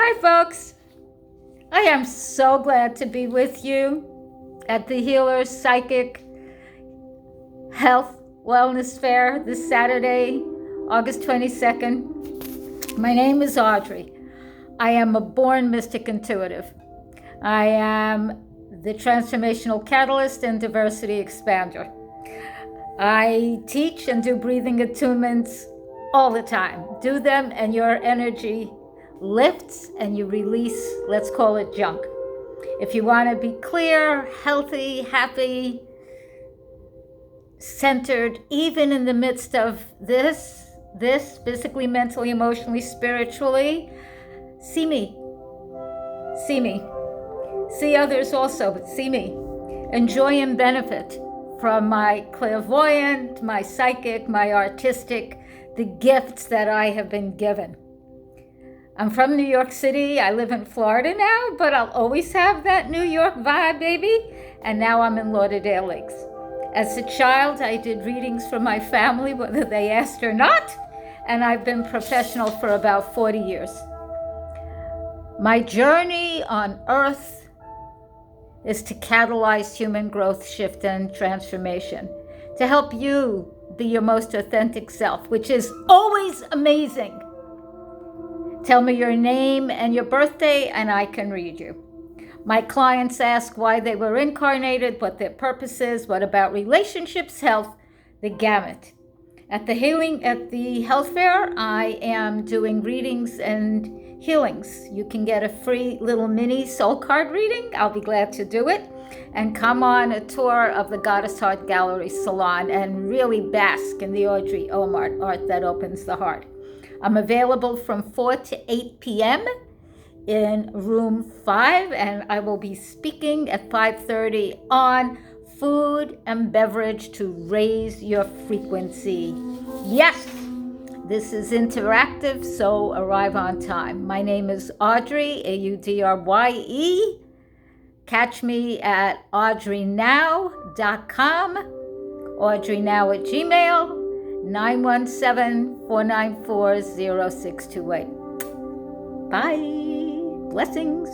Hi, folks. I am so glad to be with you at the Healer Psychic Health Wellness Fair this Saturday, August 22nd. My name is Audrey. I am a born mystic intuitive. I am the transformational catalyst and diversity expander. I teach and do breathing attunements all the time. Do them and your energy lifts and you release, let's call it junk. If you want to be clear, healthy, happy, centered, even in the midst of this physically, mentally, emotionally, spiritually, see me. See me. See others also, but see me. Enjoy and benefit from my clairvoyant, my psychic, my artistic, the gifts that I have been given. I'm from New York City. I live in Florida now, but I'll always have that New York vibe, baby. And now I'm in Lauderdale Lakes. As a child, I did readings for my family, whether they asked or not, and I've been professional for about 40 years. My journey on Earth is to catalyze human growth, shift, and transformation, to help you be your most authentic self, which is always amazing. Tell me your name and your birthday, and I can read you. My clients ask why they were incarnated, what their purpose is, what about relationships, health, the gamut. At the health fair, I am doing readings and healings. You can get a free little mini soul card reading. I'll be glad to do it. And come on a tour of the Goddess Heart Gallery Salon and really bask in the Audrey art that opens the heart. I'm available from 4 to 8 p.m. in room 5, and I will be speaking at 5:30 on food and beverage to raise your frequency. Yes, this is interactive, so arrive on time. My name is Audrye, Audrye. Catch me at audreynow.com, audreynow@gmail.com. 917-494-0628. Bye. Blessings.